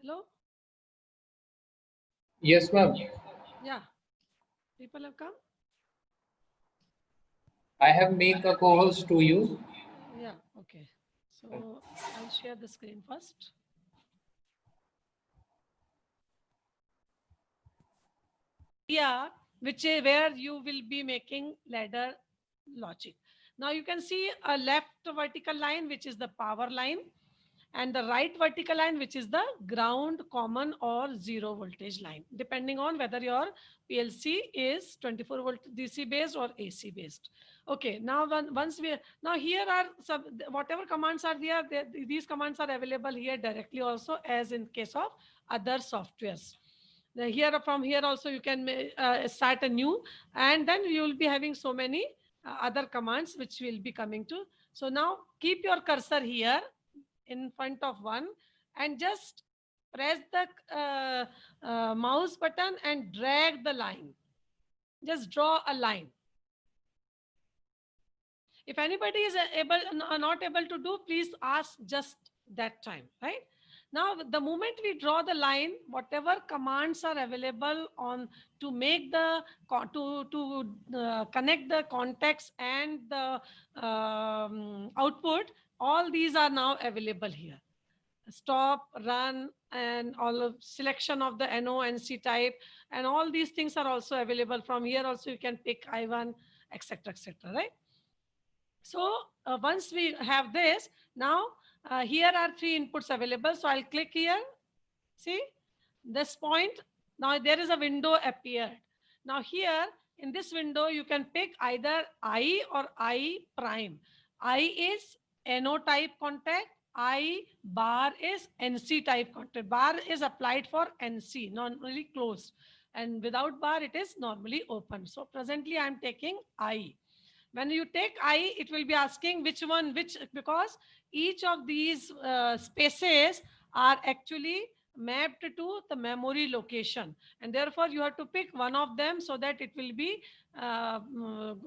Hello? Yes, ma'am. Yeah, people have come? I have make a co-host to you. Yeah, okay. So I'll share the screen first. Yeah, which is where you will be making ladder logic. Now you can see a left vertical line, which is the power line, and the right vertical line, which is the ground, common, or zero voltage line, depending on whether your PLC is 24 volt DC based or AC based. Okay, now once we now here are some whatever commands are there, these commands are available here directly also, as in case of other softwares. Here from here also you can start a new, and then you will be having so many other commands which will be coming to. So now keep your cursor here in front of one and just press the mouse button and drag the line. Just draw a line. If anybody is not able to do, please ask just that time, right? Now, the moment we draw the line, whatever commands are available on to make the connect the contacts and the output, all these are now available here. Stop, run, and all of selection of the NO, NC type, and all these things are also available from here. Also, you can pick I1, etc., right? So once we have this, now here are three inputs available. So I'll click here. See this point. Now there is a window appeared. Now here in this window, you can pick either I or I prime. I is NO type contact. I bar is NC type contact. Bar is applied for NC, normally closed. And without bar, it is normally open. So presently, I'm taking I. When you take I, it will be asking which one, because each of these spaces are actually mapped to the memory location, and therefore you have to pick one of them so that it will be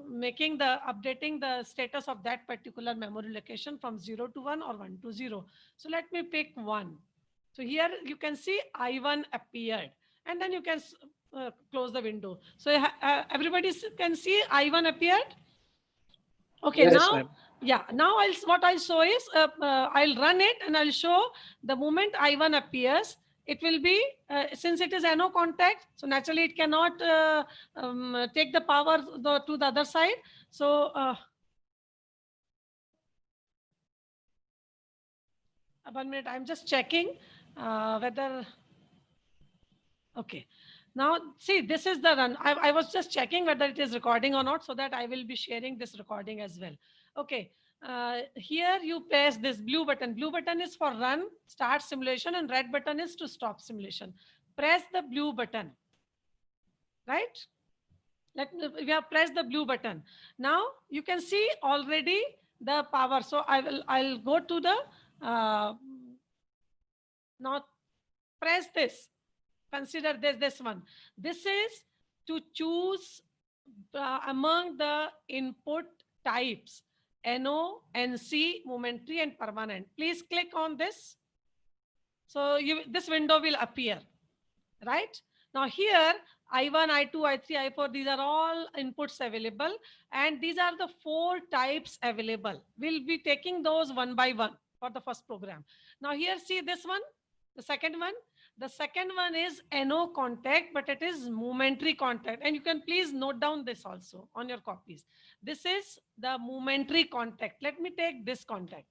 making the updating the status of that particular memory location from 0 to 1 or 1 to 0. So let me pick 1. So here you can see I1 appeared, and then you can close the window. So everybody can see I1 appeared. Okay, Yes, now, ma'am. yeah, now what I'll show is, I'll run it and I'll show the moment I1 appears, it will be, since it is NO contact, so naturally it cannot take the power to the other side. So, 1 minute, I'm just checking whether, okay. Now, see, this is the run. I was just checking whether it is recording or not, so that I will be sharing this recording as well. Okay. Here you press this blue button. Blue button is for run, start simulation, and red button is to stop simulation. Press the blue button, right? We have pressed the blue button. Now you can see already the power. So I'll go to the now press this. Consider this one. This is to choose among the input types: NO, NC, momentary, and permanent. Please click on this. So this window will appear, right? Now here, I1, I2, I3, I4, these are all inputs available, and these are the 4 types available. We'll be taking those one by one for the first program. Now here, see this one, the second one. The second one is NO contact, but it is momentary contact. And you can please note down this also on your copies. This is the momentary contact. Let me take this contact,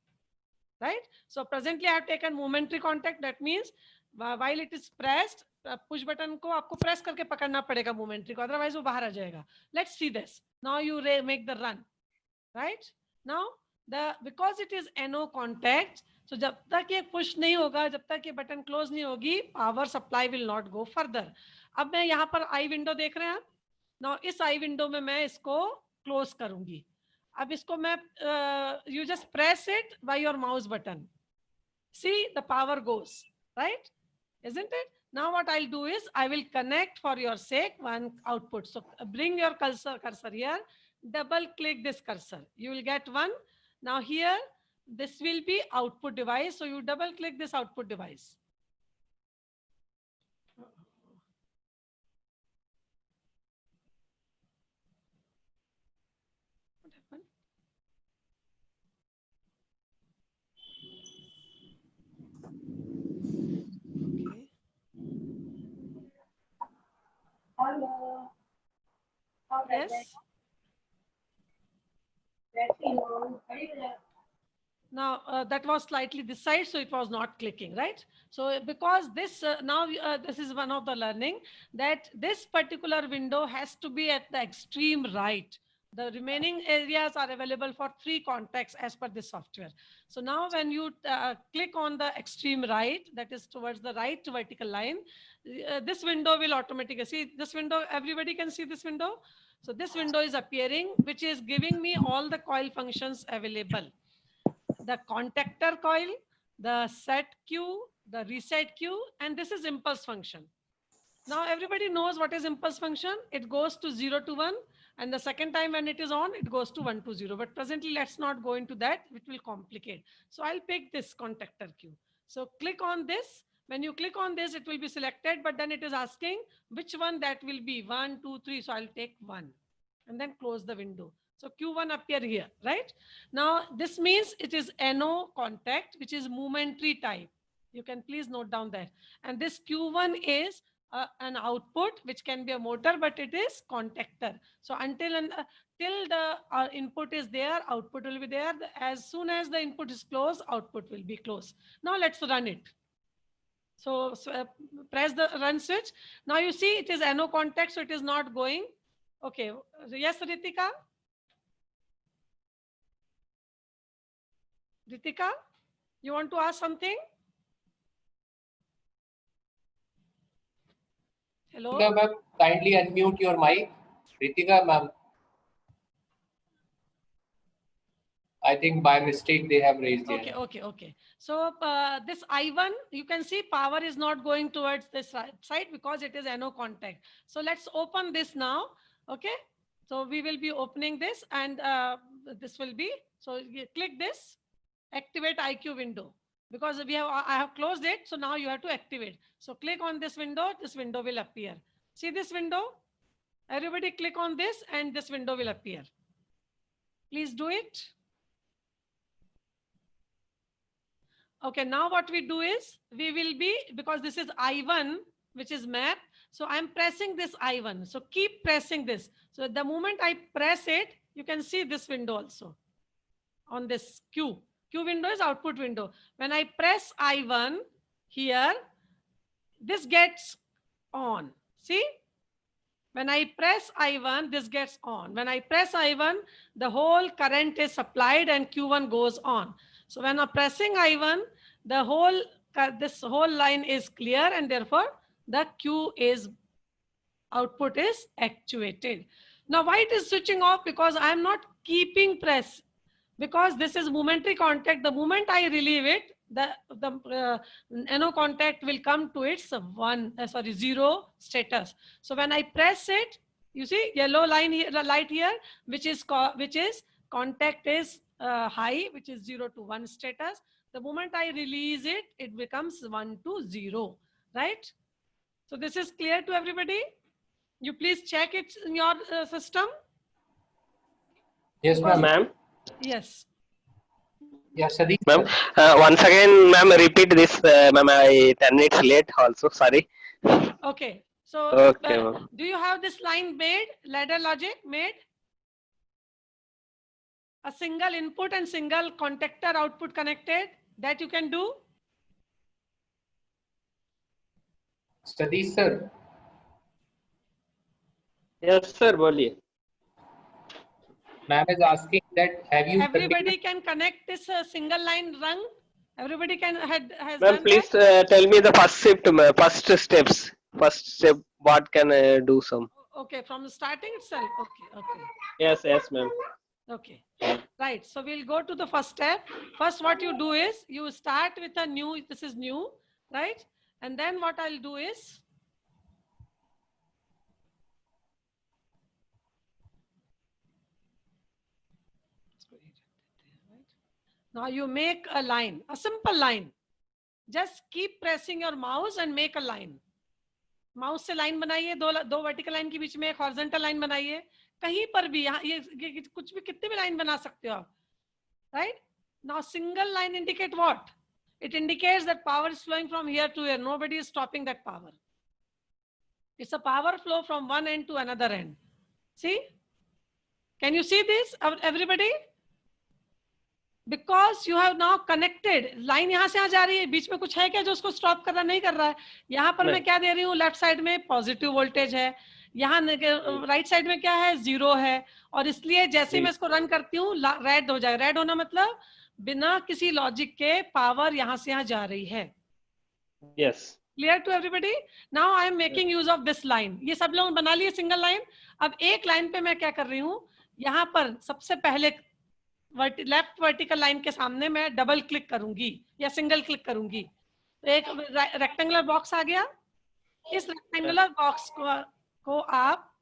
right? So presently I have taken momentary contact. That means while it is pressed, push button को आपको press करके पकड़ना पड़ेगा momentary को, otherwise वो बाहर आ जाएगा. Let's see this. Now you make the run, right? Now because it is NO contact, so जब तक ये push नहीं होगा, जब तक ये button close नहीं होगी, power supply will not go further. अब मैं यहाँ पर I window देख रहे हैं. Now इस I window में मैं इसको close करूंगी. अब इसको मैं you just press it by your mouse button. See, the power goes, right? Isn't it? Now what I'll do is I will connect for your sake one output. So bring your cursor here, double click this cursor. You will get one. Now here, this will be output device. So you double click this output device. Yes. Now that was slightly this side, so it was not clicking, right? So because this this is one of the learning that this particular window has to be at the extreme right. The remaining areas are available for 3 contacts as per this software. So now when you click on the extreme right, that is towards the right vertical line, this window will automatically see this window. Everybody can see this window. So this window is appearing, which is giving me all the coil functions available. The contactor coil, the set queue, the reset queue, and this is impulse function. Now everybody knows what is impulse function. It goes to 0 to 1, and the second time when it is on, it goes to 1 to 0. But presently, let's not go into that. It will complicate. So I'll pick this contactor queue. So click on this. When you click on this, it will be selected, but then it is asking which one that will be 1, 2, 3. So I'll take 1 and then close the window. So Q1 appear here, right? Now this means it is NO contact, which is momentary type. You can please note down that. And this Q1 is an output, which can be a motor, but it is contactor. So until till the input is there, output will be there. As soon as the input is closed, output will be closed. Now let's run it. So press the run switch. Now you see it is NO contact, so it is not going. Okay. Yes, Ritika? Ritika, you want to ask something? Hello? Ritika ma'am, kindly unmute your mic. Ritika ma'am. I think by mistake they have raised their hand. Okay. So this I1, you can see power is not going towards this side because it is NO contact. So let's open this now. Okay. So we will be opening this, and this will be, so you click this, activate IQ window, because I have closed it. So now you have to activate. So click on this window will appear. See this window? Everybody click on this and this window will appear. Please do it. Okay, now what we do is we will be, because this is I1, which is map. So I'm pressing this I1. So keep pressing this. So the moment I press it, you can see this window also on this Q. Q window is output window. When I press I1 here, this gets on. See? When I press I1, this gets on. When I press I1, the whole current is supplied and Q1 goes on. So when I'm pressing I1, this whole line is clear, and therefore the Q is output is actuated. Now why it is switching off? Because I am not keeping press, because this is momentary contact. The moment I relieve it, the NO contact will come to its 0 status. So when I press it, you see yellow line here, the light here, which is contact is high, which is 0 to 1 status. The moment I release it, it becomes 1 to 0, right? So this is clear to everybody. You please check it in your system. Yes, ma'am. Yes. Yes, Sadiq. Ma'am, once again, ma'am, repeat this. Ma'am, I 10 minutes late also. Sorry. Okay. So Okay, do you have this line made, ladder logic made? A single input and single contactor output connected, that you can do? Sadiq sir. Yes, sir. Boliye. Ma'am is asking that have you Everybody can connect this single line rung? Everybody has Ma'am, done please that? tell me the first shift, first steps. First step, what can I do some? Okay, from the starting itself. Okay. Yes, ma'am. Okay, right. So we'll go to the first step. First, what you do is you start with a new, this is new, right? And then what I'll do is, now you make a line, a simple line. Just keep pressing your mouse and make a line. Mouse से line बनाइए, दो vertical line के बीच में एक horizontal line बनाइए. कहीं पर भी यहाँ ये कुछ भी, कितने भी लाइन बना सकते हो आप, right? Now single line indicate what? It indicates that power is flowing from here to here. Nobody is stopping that power. It's a power flow from one end to another end. See, Can you see this, everybody? Because you have now connected. Line यहाँ से यहाँ जा रही है, बीच में कुछ है क्या जो उसको स्टॉप करना नहीं कर रहा है? यहाँ पर मैं क्या दे रही हूँ, लेफ्ट साइड में पॉजिटिव वोल्टेज है, यहाँ राइट साइड में क्या है, 0 है, और इसलिए जैसे मैं इसको रन करती हूँ रेड हो जाएगा। रेड होना मतलब बिना किसी लॉजिक के पावर यहाँ से यहाँ जा रही है। Yes. Clear to everybody? Now I am making use of this line. ये सब लोग बना लिए सिंगल लाइन। अब एक लाइन पे मैं क्या कर रही हूँ, यहाँ पर सबसे पहले लेफ्ट वर्टिकल लाइन के सामने मैं डबल क्लिक करूंगी या सिंगल क्लिक करूंगी, तो एक रेक्टेंगुलर बॉक्स आ गया। इस रेक्टेंगुलर बॉक्स को आप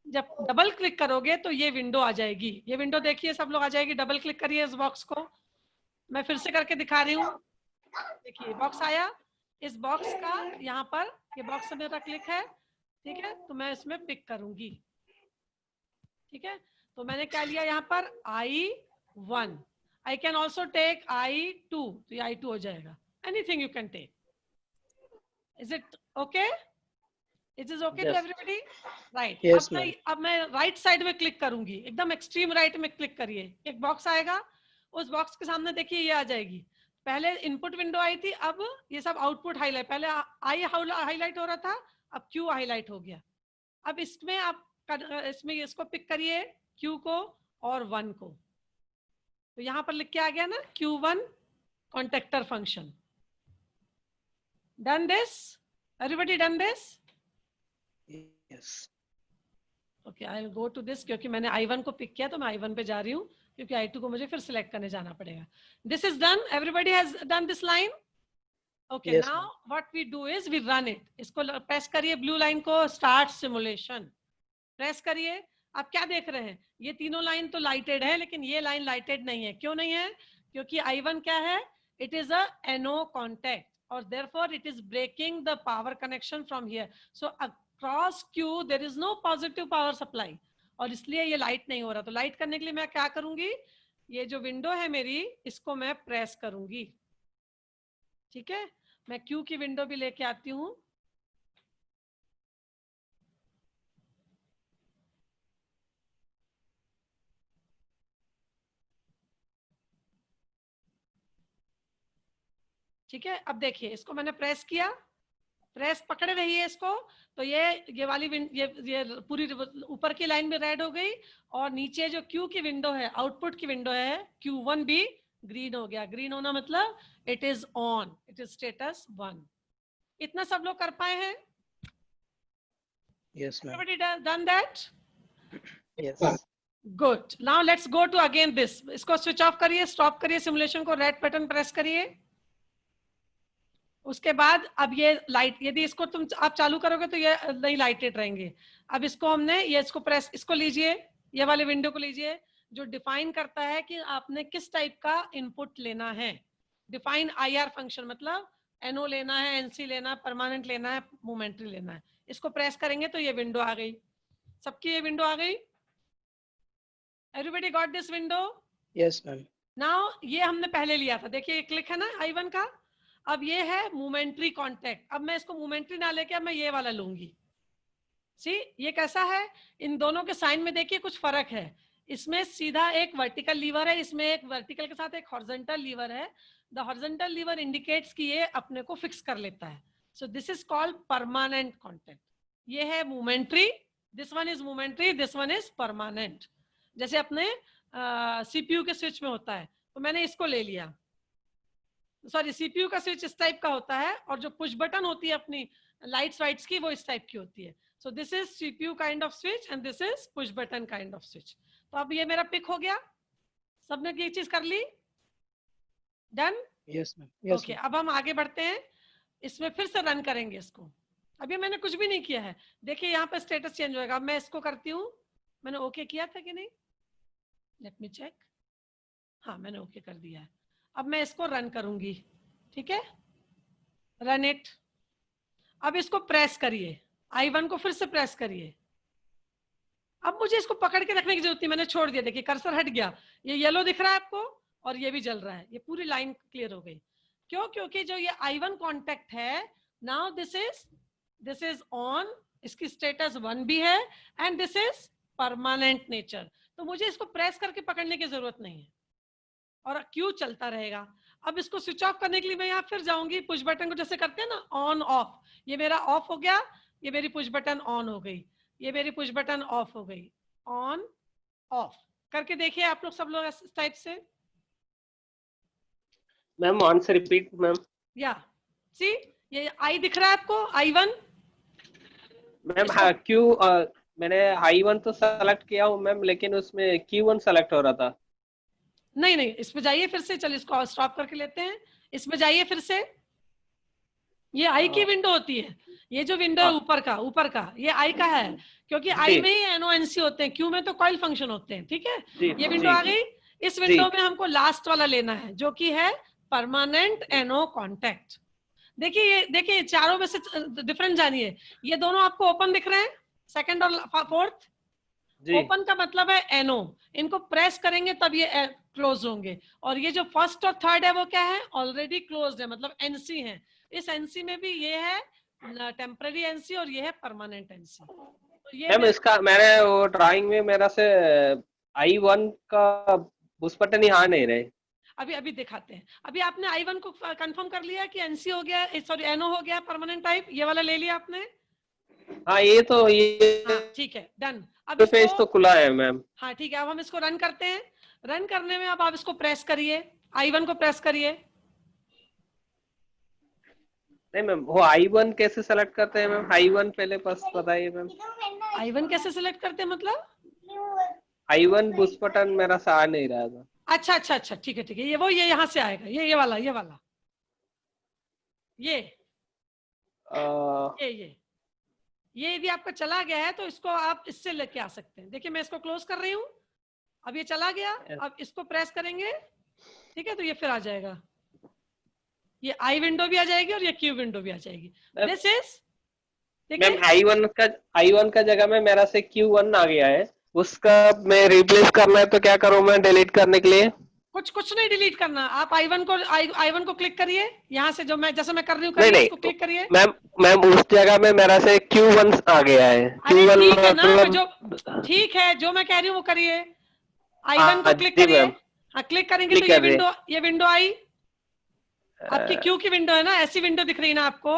जब डबल क्लिक करोगे तो ये विंडो आ जाएगी। ये विंडो देखिए सब लोग आ जाएगी। डबल क्लिक करिए इस बॉक्स को, मैं फिर से करके दिखा रही हूँ। देखिए बॉक्स आया। इस बॉक्स का यहाँ पर ये बॉक्स मेरा क्लिक है, ठीक है, तो मैं इसमें पिक करूंगी। ठीक है, तो मैंने क्या लिया यहाँ पर I1। I can also take I2, तो ये I2 हो जाएगा। Anything you can take. Is it okay? It is okay to everybody? Right. अब मैं राइट साइड में क्लिक करूंगी, एकदम एक्सट्रीम राइट में क्लिक करिए। एक बॉक्स आएगा, उस बॉक्स के सामने देखिए ये आ जाएगी। पहले इनपुट विंडो आई थी, अब ये सब आउटपुट हाईलाइट। पहले आई हाईलाइट हो रहा था, अब क्यू हाईलाइट हो गया। अब इसमें आप इसमें इसको पिक करिए, क्यू को और 1 को। तो यहां पर लिख के आ गया ना Q1 contactor function. Done this? Everybody done this? Yes. Okay, I will go to this. क्योंकि मैंने I1 को पिक किया तो मैं I1 पे जा रही हूँ, क्योंकि I2 को मुझे फिर सिलेक्ट करने जाना पड़ेगा। This is done. Everybody has done this line? Okay, now what we do is we run it. इसको प्रेस करिए, ब्लू लाइन को, स्टार्ट सिमुलेशन प्रेस करिए। आप क्या देख रहे हैं, ये तीनों लाइन तो लाइटेड है, लेकिन ये लाइन लाइटेड नहीं है। क्यों नहीं है? क्योंकि I1 क्या है, it is a NO contact, और therefore it is breaking the power connection from here. So across Q there is no positive power supply, और इसलिए ये लाइट नहीं हो रहा। तो लाइट करने के लिए मैं क्या करूंगी, ये जो विंडो है मेरी, इसको मैं प्रेस करूंगी। ठीक है, मैं Q की विंडो भी लेके आती हूँ। ठीक है, अब देखिए इसको मैंने प्रेस किया, प्रेस पकड़े रहिए इसको, तो ये वाली ये पूरी ऊपर की लाइन भी रेड हो गई, और नीचे जो Q की विंडो है, आउटपुट की विंडो है, Q1 भी ग्रीन हो गया। ग्रीन होना मतलब it is on, it is status 1। इतना सब लोग कर पाए हैं? Yes, ma'am. Everybody done that? Yes. Good. Now let's go to again this. इसको स्विच ऑफ करिए, स्टॉप करिए सिमुलेशन को, रेड बटन प्रेस करिए। उसके बाद अब ये लाइट, यदि इसको आप चालू करोगे तो ये नहीं लाइटेड रहेंगे। अब इसको हमने ये इसको प्रेस, इसको लीजिए, ये वाले विंडो को लीजिए, जो डिफाइन करता है कि आपने किस टाइप का इनपुट लेना है। डिफाइन IR फंक्शन मतलब NO लेना है, NC लेना है, परमानेंट लेना है, मोमेंट्री लेना है। इसको प्रेस करेंगे तो ये विंडो आ गई, सबकी ये विंडो आ गई। Everybody got this window? Yes, ma'am. Now ये हमने पहले लिया था, देखिए ये क्लिक है ना I1 का। अब ये है मोमेंट्री कॉन्टेक्ट। अब मैं इसको मोमेंट्री ना लेके अब मैं ये वाला लूंगी। सी ये कैसा है, इन दोनों के साइन में देखिए कुछ फर्क है। इसमें सीधा एक वर्टिकल लीवर है, इसमें एक वर्टिकल के साथ एक हॉरिजॉन्टल लीवर है। द हॉरिजॉन्टल लीवर इंडिकेट्स कि ये अपने को फिक्स कर लेता है। सो this is called permanent contact. ये है momentary, this one is momentary, this one is permanent. जैसे अपने CPU के स्विच में होता है, तो मैंने इसको ले लिया। सॉरी, CPU का स्विच इस टाइप का होता है, और जो पुश बटन होती है अपनी लाइट्स वाइट्स की, वो इस टाइप की होती है। सो this is CPU kind off switch and this is push button kind off switch. तो अब ये मेरा पिक हो गया, सबने ये चीज कर ली। Done? Yes, ma'am. Yes, okay, ma'am. अब हम आगे बढ़ते हैं, इसमें फिर से रन करेंगे इसको। अभी मैंने कुछ भी नहीं किया है, देखिए यहाँ पे स्टेटस चेंज होएगा। अब मैं इसको करती हूँ, मैंने ओके किया था कि नहीं, लेट मी चेक। हाँ, मैंने ओके कर दिया है। अब मैं इसको रन करूंगी। ठीक है, रन इट। अब इसको प्रेस करिए, I1 को फिर से प्रेस करिए। अब मुझे इसको पकड़ के रखने की जरूरत नहीं, मैंने छोड़ दिया। देखिए कर्सर हट गया, ये येलो दिख रहा है आपको, और ये भी जल रहा है। ये पूरी लाइन क्लियर हो गई। क्यों? क्योंकि जो ये I1 कॉन्टेक्ट है, नाउ दिस इज ऑन, इसकी स्टेटस 1 भी है, and this is permanent nature. तो मुझे इसको प्रेस करके पकड़ने की जरूरत नहीं है और क्यू चलता रहेगा। अब इसको स्विच ऑफ करने के लिए मैं यहाँ फिर जाऊंगी, पुश बटन को जैसे करते हैं ना ऑन ऑफ, ये मेरा ऑफ हो गया, ये मेरी पुश बटन ऑन हो गई, ये मेरी पुश बटन ऑफ हो गई, ऑन ऑफ करके देखिए आप लोग सब लोग इस टाइप से। मैम ऑन से रिपीट मैम। या सी ये आई दिख रहा है आपको, I1 मैम हाँ क्यू मैंने I1 तो सेलेक्ट किया हूँ मैम, लेकिन उसमें Q1 सेलेक्ट हो रहा था। नहीं नहीं, इसमें जाइए फिर से, चलिए इसको स्टॉप करके लेते हैं, इसमें जाइए फिर से। ये आई की विंडो होती है, ये जो विंडो है ऊपर का ये आई का है, क्योंकि आई में ही एनओएनसी होते हैं, क्यू में तो कॉइल फंक्शन होते हैं, ठीक है। ये विंडो आ गई, इस विंडो में हमको लास्ट वाला लेना है जो कि है परमानेंट एनओ कॉन्टैक्ट। देखिए चारों में से डिफरेंस जानिए, ये दोनों आपको ओपन दिख रहे हैं, सेकंड और फोर्थ। ओपन का मतलब है एनओ, इनको प्रेस करेंगे तब ये क्लोज होंगे, और ये जो फर्स्ट और थर्ड है वो क्या है, ऑलरेडी क्लोज्ड है, मतलब एनसी है। इस एनसी में भी ये है टेम्पररी एनसी और ये है परमानेंट एनसी। तो ये मैम इसका मैंने वो ड्राइंग में मेरा से I1 का उस बटन ही आ नहीं रहे। अभी दिखाते हैं। अभी आपने I1 को कंफर्म कर लिया कि एनसी हो गया, सॉरी एनओ हो गया परमानेंट टाइप, ये वाला ले लिया आपने। हाँ ये तो ये ठीक है, डन। अब पेज तो खुला है मैम। हाँ ठीक है, अब हम इसको रन करते हैं। रन करने में अब आप इसको प्रेस करिए, I1 को प्रेस करिए। नहीं मैम वो I1 कैसे सेलेक्ट करते हैं मैम, I1 पहले बस बताइए मैम। I1 कैसे सिलेक्ट करते हैं मतलब? I1 पुश बटन मेरा से आ नहीं रहा था। अच्छा ठीक है ये यहाँ से आएगा, ये वाला ये यदि आपका चला गया है तो इसको आप इससे लेके आ सकते हैं। देखिए मैं इसको क्लोज कर रही हूँ, अब ये चला गया, अब इसको प्रेस करेंगे, ठीक है, तो ये फिर आ जाएगा, ये आई विंडो भी आ जाएगी और ये क्यू विंडो भी आ जाएगी। दिस इज मैम I1 का जगह में मेरा से Q1 आ गया है, उसका मैं रिप्लेस करना है तो क्या करूं मैं डिलीट करने के लिए? कुछ नहीं डिलीट करना, आप I1 को क्लिक करिए, यहाँ से जो मैं जैसे मैं कर रही हूँ नहीं इसको क्लिक करिए। मैम उस जगह में मेरा से Q1 आ गया है। Q1 ठीक है ना, मतलब जो ठीक है जो मैं कह रही हूँ वो करिए, I1 को क्लिक करिए। हाँ क्लिक करेंगे तो ये विंडो आई, आपकी क्यू की विंडो है ना, ऐसी विंडो दिख रही है ना आपको,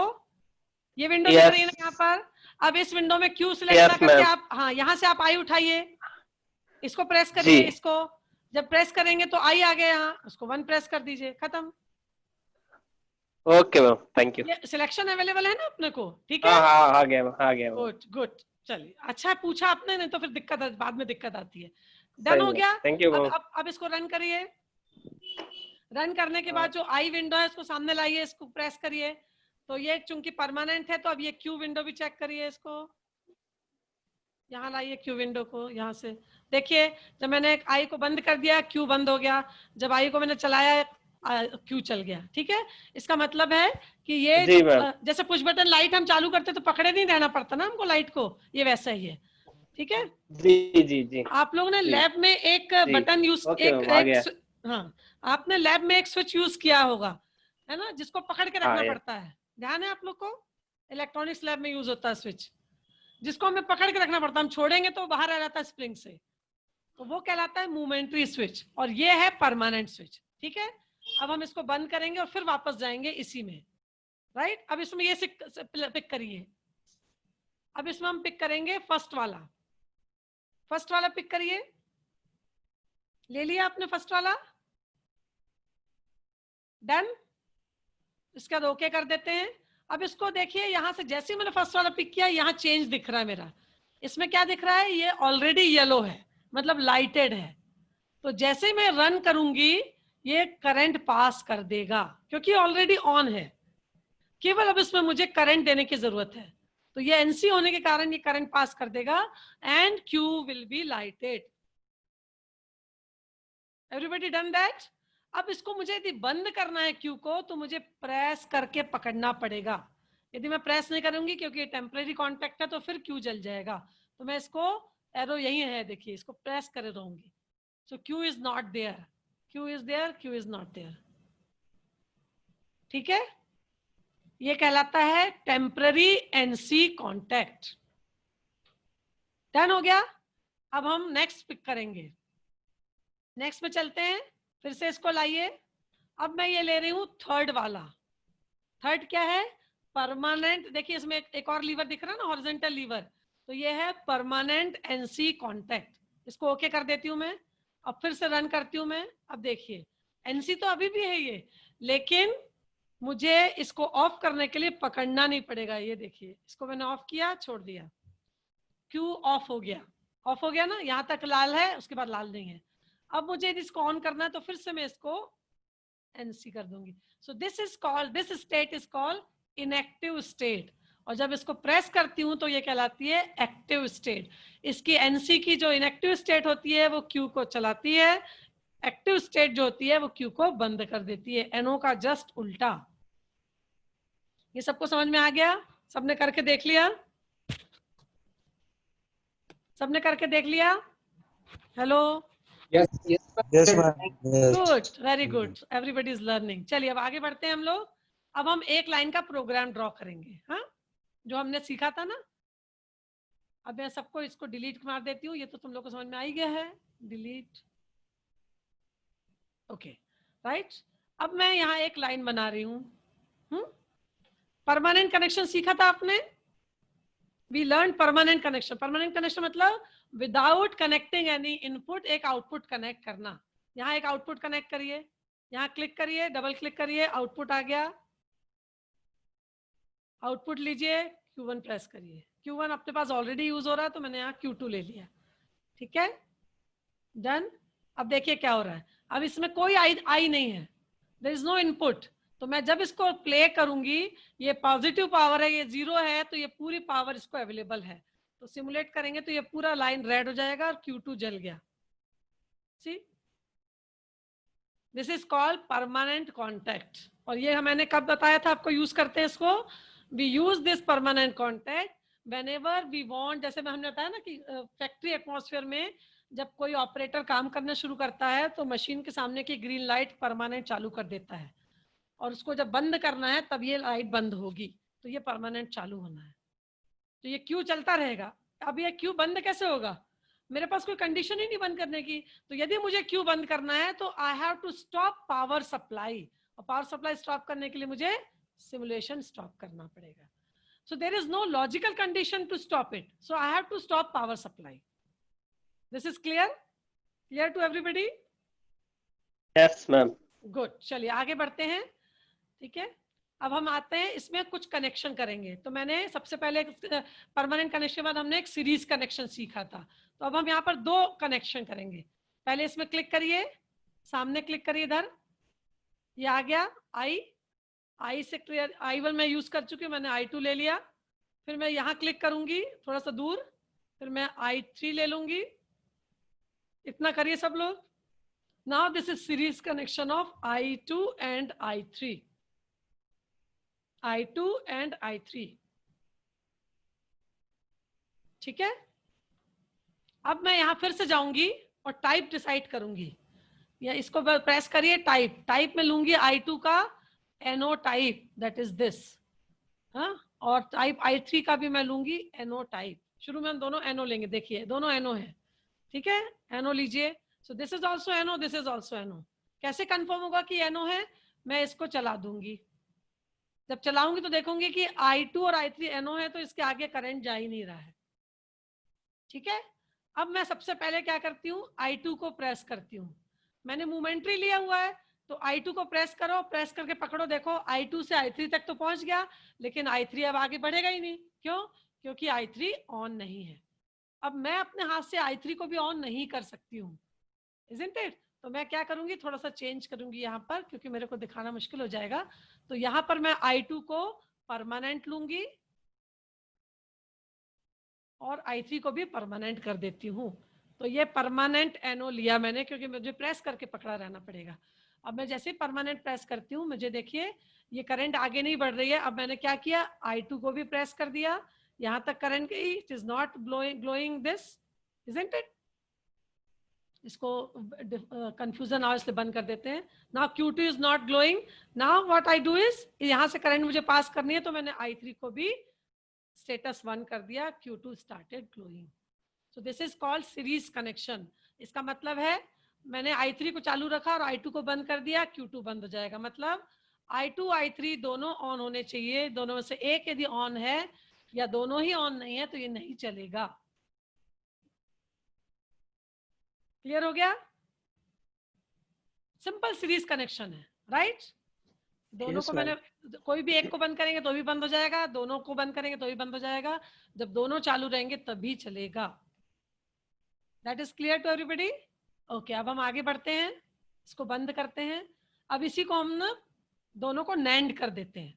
ये विंडो दिख रही है ना यहाँ पर। अब इस विंडो में क्यू सिलेक्ट करके आप यहाँ से आप आई उठाइए, इसको प्रेस करिए, इसको जब प्रेस करेंगे तो आई आ गया यहाँ, उसको 1 प्रेस कर दीजिए, खत्म। Okay ma'am, thank you. ये सिलेक्शन अवेलेबल है ना अपने को, ठीक है। हाँ आ गया। गुड चलिए, अच्छा पूछा आपने, नहीं तो फिर बाद में दिक्कत आती है। डन हो गया, थैंक यू। अब इसको रन करिए। रन करने के बाद जो आई विंडो है इसको सामने लाइए, इसको प्रेस करिए, तो ये चूंकि परमानेंट है तो अब ये क्यू विंडो भी चेक करिए, इसको यहाँ लाइए क्यू विंडो को, यहाँ से देखिए जब मैंने आई को बंद कर दिया क्यू बंद हो गया, जब आई को मैंने चलाया क्यू चल गया, ठीक है। इसका मतलब है कि ये जैसे पुश बटन लाइट हम चालू करते तो पकड़े नहीं रहना पड़ता ना हमको लाइट को, ये वैसा ही है, ठीक है। जी आप लोगों ने लैब में एक बटन यूज हाँ आपने लैब में एक स्विच यूज किया होगा, है ना, जिसको पकड़ के रखना पड़ता है, ध्यान है आप लोग को। इलेक्ट्रॉनिक्स लैब में यूज होता है स्विच, जिसको हमें पकड़ के रखना पड़ता है, हम छोड़ेंगे तो बाहर आ जाता है स्प्रिंग से, तो वो कहलाता है मूवमेंट्री स्विच, और ये है परमानेंट स्विच, ठीक है। अब हम इसको बंद करेंगे और फिर वापस जाएंगे इसी में, राइट। अब इसमें ये पिक करिए, अब इसमें हम पिक करेंगे फर्स्ट वाला पिक करिए, ले लिया आपने फर्स्ट वाला, डन। इसके बाद ओके कर देते हैं। अब इसको देखिए, यहां से जैसे ही मैंने फर्स्ट वाला पिक किया यहाँ चेंज दिख रहा है मेरा, इसमें क्या दिख रहा है, ये ऑलरेडी येलो है, मतलब लाइटेड है, तो जैसे ही मैं रन करूंगी ये करंट पास कर देगा, क्योंकि ऑलरेडी ऑन है, केवल अब इसमें मुझे करंट देने की जरूरत है, तो ये एनसी होने के कारण ये करंट पास कर देगा and Q will be lighted. Everybody done that. अब इसको मुझे यदि बंद करना है क्यू को, तो मुझे प्रेस करके पकड़ना पड़ेगा, यदि मैं प्रेस नहीं करूंगी क्योंकि ये टेम्परेरी कॉन्टैक्ट है तो फिर क्यू जल जाएगा, तो मैं इसको एरो यही है देखिए, इसको प्रेस करे रहूंगी, so Q is not there, Q is there, Q is not there, ठीक है। ये कहलाता है टेम्पररी एनसी कॉन्टैक्ट। डन हो गया। अब हम नेक्स्ट पिक करेंगे, नेक्स्ट में चलते हैं, फिर से इसको लाइए। अब मैं ये ले रही हूँ थर्ड वाला। थर्ड क्या है? परमानेंट। देखिए इसमें एक और लीवर दिख रहा है ना, हॉरिजॉन्टल लीवर, तो ये है परमानेंट एनसी कॉन्टैक्ट। इसको ओके कर देती हूँ मैं। अब फिर से रन करती हूँ मैं। अब देखिए एनसी तो अभी भी है ये, लेकिन मुझे इसको ऑफ करने के लिए पकड़ना नहीं पड़ेगा। ये देखिए इसको मैंने ऑफ किया, छोड़ दिया, क्यू ऑफ हो गया। ऑफ हो गया ना, यहाँ तक लाल है, उसके बाद लाल नहीं है। अब मुझे यदि इसको ऑन करना है तो फिर से मैं इसको एनसी कर दूंगी। सो this is called, this state is called inactive state. और जब इसको प्रेस करती हूँ तो ये कहलाती है एक्टिव स्टेट। इसकी एनसी की जो इनएक्टिव स्टेट होती है वो क्यू को चलाती है, एक्टिव स्टेट जो होती है वो क्यू को बंद कर देती है। एनओ का जस्ट उल्टा। ये सबको समझ में आ गया? सबने करके देख लिया? सबने करके देख लिया? Hello? Yes, yes. Yes, ma'am. Yes. Good, very good, everybody is learning. चलिए अब आगे बढ़ते हैं हम लोग। अब हम एक लाइन का प्रोग्राम ड्रॉ करेंगे, हाँ, जो हमने सीखा था ना। अब मैं सबको इसको डिलीट मार देती हूँ, ये तो तुम लोग को समझ में आ ही गया है। Delete, okay, right. अब मैं यहाँ एक लाइन बना रही हूँ। परमानेंट कनेक्शन सीखा था आपने? We learn permanent connection. Permanent connection मतलब विदाउट कनेक्टिंग एनी इनपुट एक आउटपुट कनेक्ट करना। यहाँ एक आउटपुट कनेक्ट करिए, यहाँ क्लिक करिए, डबल क्लिक करिए, आउटपुट आ गया। आउटपुट लीजिए, Q1 प्रेस करिए। Q1 अपने पास ऑलरेडी यूज हो रहा है तो मैंने यहाँ Q2 ले लिया, ठीक है, डन। अब देखिए क्या हो रहा है। अब इसमें कोई आई नहीं है, देयर इज नो इनपुट। तो मैं जब इसको प्ले करूंगी, ये पॉजिटिव पावर है, ये 0 है, तो ये पूरी पावर इसको अवेलेबल है। तो सिमुलेट करेंगे तो ये पूरा लाइन रेड हो जाएगा और Q2 जल गया। See, this is called permanent contact. और ये मैंने कब बताया था आपको यूज करते हैं इसको? We use this permanent contact whenever we want. जैसे हमने बताया ना कि फैक्ट्री एटमॉस्फेयर में जब कोई ऑपरेटर काम करना शुरू करता है तो मशीन के सामने की ग्रीन लाइट परमानेंट चालू कर देता है, और उसको जब बंद करना है तब ये लाइट बंद होगी, तो ये परमानेंट चालू होना है। तो ये क्यू चलता रहेगा। अब ये क्यू बंद कैसे होगा? मेरे पास कोई कंडीशन ही नहीं बंद करने की। तो यदि मुझे क्यू बंद करना है तो I have to stop power supply, और पावर सप्लाई स्टॉप करने के लिए मुझे सिमुलेशन स्टॉप करना पड़ेगा। So there is no logical condition to stop it. So I have to stop power supply. This is clear? Clear to everybody? Yes, ma'am. Good. चलिए आगे बढ़ते हैं, ठीक है। अब हम आते हैं, इसमें कुछ कनेक्शन करेंगे। तो मैंने सबसे पहले परमानेंट कनेक्शन के बाद हमने एक सीरीज कनेक्शन सीखा था। तो अब हम यहाँ पर 2 कनेक्शन करेंगे। पहले इसमें क्लिक करिए, सामने क्लिक करिए, इधर ये आ गया आई से क्लियर। I1 मैं यूज कर चुकी हूँ, मैंने I2 ले लिया। फिर मैं यहाँ क्लिक करूंगी थोड़ा सा दूर, फिर मैं I3 ले लूंगी। इतना करिए सब लोग। Now this is series connection of I2 and I3, I2 and I3, ठीक है। अब मैं यहाँ फिर से जाऊंगी और टाइप डिसाइड करूंगी, या इसको प्रेस करिए, टाइप में लूंगी I2 का NO type, that is this, हाँ। और टाइप I3 का भी मैं लूंगी NO टाइप। शुरू में हम दोनों NO लेंगे, देखिए दोनों NO है, ठीक है, NO लीजिए। सो this is also NO, this is also NO। कैसे कंफर्म होगा कि NO है? मैं इसको चला दूंगी। जब चलाऊंगी तो देखूंगी कि I2 और I3 NO है, तो इसके आगे करंट जा ही नहीं रहा है, ठीक है। अब मैं सबसे पहले क्या करती हूँ, I2 को प्रेस करती हूँ। मैंने मोमेंट्री लिया हुआ है, तो I2 को प्रेस करो, प्रेस करके पकड़ो, देखो I2 से I3 तक तो पहुंच गया, लेकिन I3 अब आगे बढ़ेगा ही नहीं। क्यों? क्योंकि I3 ऑन नहीं है। अब मैं अपने हाथ से I3 को भी ऑन नहीं कर सकती हूँ, isn't it? तो मैं क्या करूंगी, थोड़ा सा चेंज करूंगी यहाँ पर, क्योंकि मेरे को दिखाना मुश्किल हो जाएगा। तो यहाँ पर मैं I2 को परमानेंट लूंगी और I3 को भी परमानेंट कर देती हूँ। तो ये परमानेंट NO लिया मैंने, क्योंकि मुझे प्रेस करके पकड़ा रहना पड़ेगा। अब मैं जैसे परमानेंट प्रेस करती हूँ, मुझे देखिए ये करंट आगे नहीं बढ़ रही है। अब मैंने क्या किया, I2 को भी प्रेस कर दिया, यहाँ तक करंट गई। It is not glowing this, isn't it? इसको कंफ्यूजन और इसलिए बंद कर देते हैं। Now Q2 is not glowing. Now what I do is, यहाँ से करंट मुझे पास करनी है, तो मैंने I3 को भी स्टेटस 1 कर दिया, Q2 started glowing. So this is called series connection. इसका मतलब है मैंने I3 को चालू रखा और I2 को बंद कर दिया, Q2 बंद हो जाएगा। मतलब I2 I3 दोनों ऑन होने चाहिए, दोनों में से एक यदि ऑन है या दोनों ही ऑन नहीं है तो ये नहीं चलेगा। क्लियर हो गया? सिंपल सीरीज कनेक्शन है, राइट? दोनों Yes, को ma'am. मैंने कोई भी एक को बंद करेंगे तो भी बंद हो जाएगा, दोनों को बंद करेंगे तो भी बंद हो जाएगा। जब दोनों चालू रहेंगे तभी चलेगा। That is clear to everybody? Okay, अब हम आगे बढ़ते हैं, इसको बंद करते हैं। अब इसी को हम ना दोनों को नैंड कर देते हैं,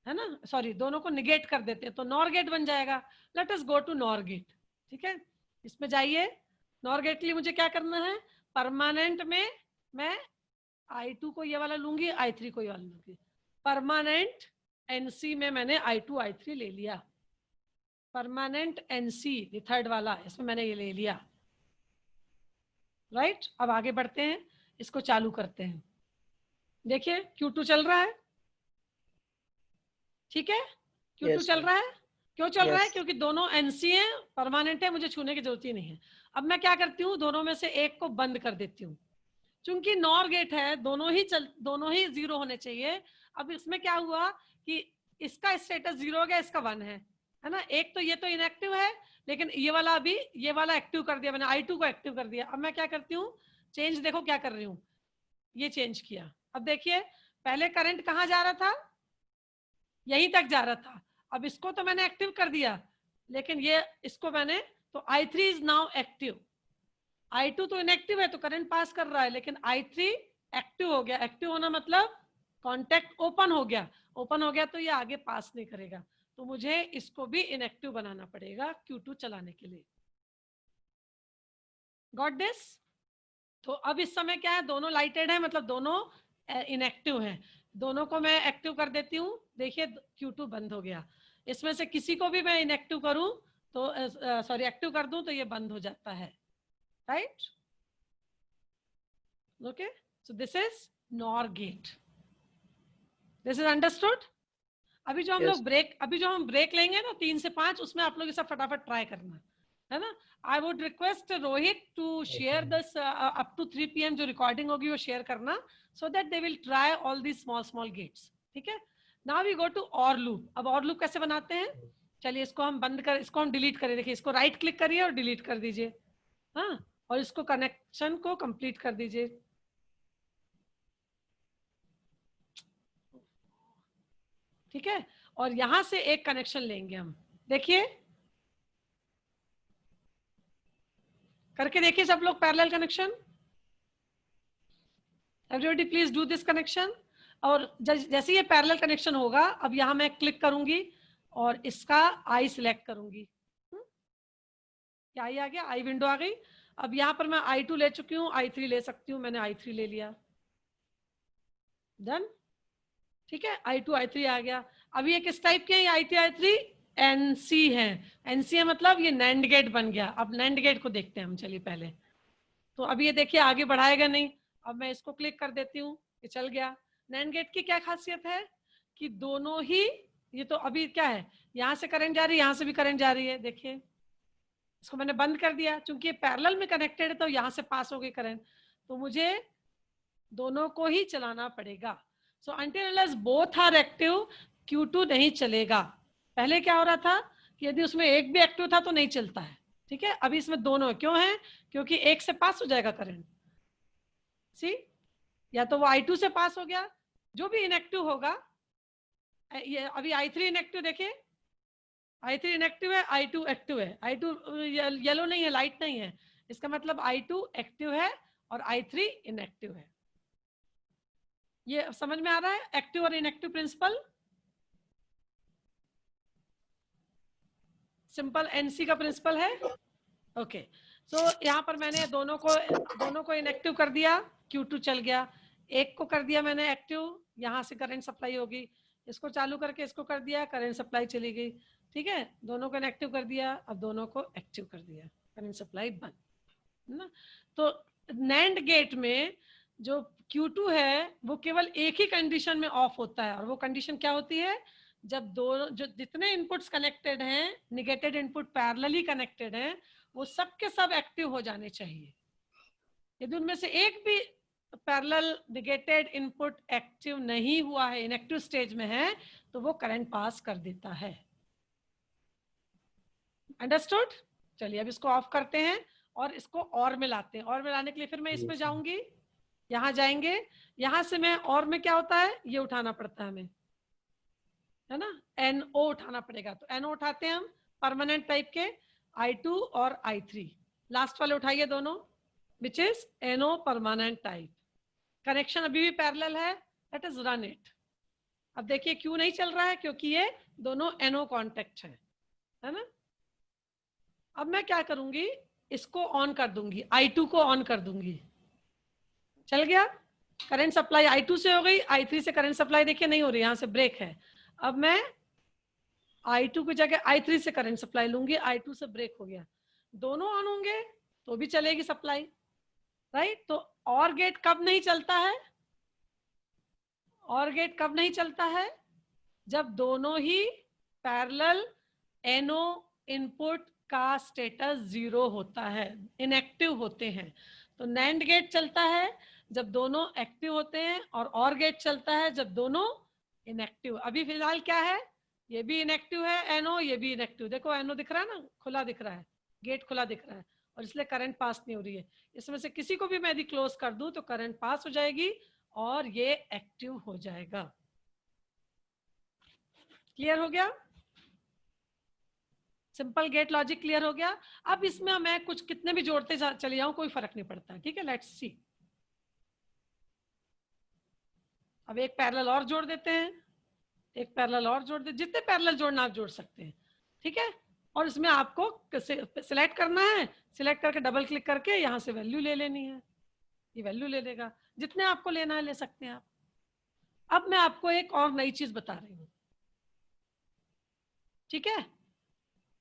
है ना, सॉरी दोनों को निगेट कर देते हैं, तो नॉर गेट बन जाएगा। Let us go to NOR gate. ठीक है, इसमें जाइए। नॉर गेट के लिए मुझे क्या करना है, परमानेंट में मैं I2 को ये वाला लूंगी, I3 को ये वाला लूंगी। परमानेंट NC में मैंने I2 I3 ले लिया। परमानेंट NC ये थर्ड वाला, इसमें मैंने ये ले लिया, राइट? अब आगे बढ़ते हैं, इसको चालू करते हैं। देखिए Q2 चल रहा है, ठीक है? Q2 Yes, चल ma'am. रहा है। क्यों चल रहा है? Yes. क्योंकि दोनों NC हैं, परमानेंट है, मुझे छूने की जरूरत ही नहीं है। अब मैं क्या करती हूँ, दोनों में से एक को बंद कर देती हूँ। चूंकि नॉर गेट है, दोनों ही 0 होने चाहिए। अब इसमें क्या हुआ कि इसका स्टेटस 0 हो गया, इसका 1 है ना? एक तो ये तो इनएक्टिव है, लेकिन ये वाला अभी ये वाला एक्टिव कर दिया मैंने, I2 को एक्टिव कर दिया। अब मैं क्या करती हूँ, चेंज देखो क्या कर रही हूँ, ये चेंज किया। अब देखिए पहले करंट कहाँ जा रहा था, यहीं तक जा रहा था। अब इसको तो मैंने एक्टिव कर दिया, लेकिन ये इसको मैंने, तो I3 is now active. I2 तो इनएक्टिव है तो करंट पास कर रहा है, लेकिन I3 एक्टिव हो गया। एक्टिव होना मतलब कॉन्टैक्ट ओपन हो गया। ओपन हो गया तो ये आगे पास नहीं करेगा, तो मुझे इसको भी इनएक्टिव बनाना पड़ेगा Q2 चलाने के लिए। Got this? तो अब इस समय क्या है, दोनों लाइटेड है, मतलब दोनों इनएक्टिव हैं। दोनों को मैं एक्टिव कर देती हूँ। देखिए Q2 बंद हो गया। इसमें से किसी को भी मैं इनएक्टिव करूं तो सॉरी एक्टिव कर दूं तो ये बंद हो जाता है, right? Okay, so this is NOR gate. This is understood? अभी जो हम Yes. लोग ब्रेक, अभी जो हम ब्रेक लेंगे ना 3 से 5, उसमें आप लोग ये सब फटाफट ट्राई करना, है ना? I would request Rohit to share this up to 3 PM जो रिकॉर्डिंग होगी वो शेयर करना, so that they will try all the small small gates. ठीक है, now we go to OR loop. अब और लूप कैसे बनाते हैं, चलिए इसको हम बंद कर, इसको हम डिलीट करें। देखिए इसको राइट क्लिक करिए और डिलीट कर दीजिए, हाँ, और इसको कनेक्शन को कंप्लीट कर दीजिए। ठीक है, और यहां से एक कनेक्शन लेंगे हम। देखिए करके देखिए सब लोग, parallel connection. Everybody please do this connection. और जैसे ये पैरेलल कनेक्शन होगा, अब यहां मैं क्लिक करूंगी और इसका आई सिलेक्ट करूंगी। क्या आई आ गया, आई विंडो आ गई। अब यहाँ पर मैं I2 ले चुकी हूँ, I3 ले सकती हूँ, मैंने I3 ले लिया, डन। ठीक है, I2 I3 आ गया। अब ये किस टाइप के हैं, I3 I3 NC है। NC है मतलब ये नैंड गेट बन गया। अब नैंड गेट को देखते हैं हम, चलिए पहले। तो अब ये देखिए आगे बढ़ाएगा नहीं। अब मैं इसको क्लिक कर देती हूँ, ये चल गया। नैंड गेट की क्या खासियत है कि दोनों ही, ये तो अभी क्या है, यहाँ से करंट जा रही है, यहाँ से भी करंट जा रही है। देखिए इसको मैंने बंद कर दिया, चूंकि ये पैरेलल में कनेक्टेड है तो यहाँ से पास हो गई करंट, तो मुझे दोनों को ही चलाना पड़ेगा। सो until unless both are active, Q2 नहीं चलेगा। पहले क्या हो रहा था कि यदि उसमें एक भी एक्टिव था तो नहीं चलता है। ठीक है, अभी इसमें दोनों क्यों है, क्योंकि एक से पास हो जाएगा करंट। सी, या तो वो I2 से पास हो गया, जो भी इनएक्टिव होगा। ये अभी I3 इनएक्टिव, देखिए I3 इनएक्टिव है, I2 एक्टिव है। I2 येलो नहीं है, लाइट नहीं है, इसका मतलब I2 एक्टिव है और I3 इनएक्टिव है। ये समझ में आ रहा है, एक्टिव और इनएक्टिव प्रिंसिपल? सिंपल NC का प्रिंसिपल है। ओके, सो यहाँ पर मैंने दोनों को इनएक्टिव कर दिया, Q2 चल गया। एक को कर दिया मैंने एक्टिव, यहाँ से करंट सप्लाई होगी। इसको चालू करके इसको कर दिया, करंट सप्लाई चली गई। ठीक है, दोनों को इनएक्टिव कर दिया, अब दोनों को एक्टिव कर दिया, करंट सप्लाई बंद, है ना? तो नैंड गेट में जो Q2 है वो केवल एक ही कंडीशन में ऑफ होता है, और वो कंडीशन क्या होती है, जब दोनों जो जितने इनपुट्स कनेक्टेड हैं, नेगेटेड इनपुट पैरेलली कनेक्टेड हैं, वो सब के सब एक्टिव हो जाने चाहिए। यदि उनमें से एक भी पैरेलल नेगेटेड इनपुट एक्टिव नहीं हुआ है, इनएक्टिव स्टेज में है, तो वो करंट पास कर देता है। अंडरस्टूड? चलिए अब इसको ऑफ करते हैं और इसको और में लाते हैं। और में लाने के लिए फिर मैं इसमें जाऊंगी, यहां जाएंगे, यहां से मैं और में क्या होता है ये उठाना पड़ता है हमें, है ना, NO उठाना पड़ेगा। तो NO उठाते हैं हम परमानेंट टाइप के, I2 और I3 लास्ट वाले उठाइए दोनों, which is NO permanent type. Connection अभी भी पैरेलल है, लेट अस रन इट। अब देखिए क्यों नहीं चल रहा है, क्योंकि ये दोनों NO कॉन्टेक्ट है ना। अब मैं क्या करूंगी, इसको ऑन कर दूंगी, I2 को ऑन कर दूंगी, चल गया करंट सप्लाई I2 से हो गई, I3 से करंट सप्लाई देखिए नहीं हो रही, यहां से ब्रेक है। अब मैं I2 की जगह I3 से करंट सप्लाई लूंगी, I2 से ब्रेक हो गया, दोनों ऑन होंगे तो भी चलेगी सप्लाई, राइट। तो और गेट कब नहीं चलता है, और गेट कब नहीं चलता है, जब दोनों ही पैरेलल NO इनपुट का स्टेटस 0 होता है, इनएक्टिव होते हैं। तो NAND गेट चलता है जब दोनों एक्टिव होते हैं, और गेट चलता है जब दोनों इनएक्टिव। अभी फिलहाल क्या है, ये भी इनएक्टिव है NO, ये भी इनएक्टिव, देखो NO दिख रहा है ना, खुला दिख रहा है, गेट खुला दिख रहा है, और इसलिए करंट पास नहीं हो रही है। इसमें से किसी को भी मैं यदि क्लोज कर दूं तो करंट पास हो जाएगी और ये एक्टिव हो जाएगा। क्लियर हो गया, सिंपल गेट लॉजिक क्लियर हो गया। अब इसमें मैं कुछ कितने भी जोड़ते चले जाऊं कोई फर्क नहीं पड़ता, ठीक है। लेट्स सी, अब एक पैरेलल और जोड़ देते हैं, एक पैरेलल और जोड़ दे, जितने पैरेलल जोड़ना आप जोड़ सकते हैं, ठीक है। और इसमें आपको सिलेक्ट करना है, सिलेक्ट करके डबल क्लिक करके यहां से वैल्यू ले लेनी है, ये वैल्यू ले लेगा, जितने आपको लेना है ले सकते हैं आप। अब मैं आपको एक और नई चीज बता रही हूँ, ठीक है,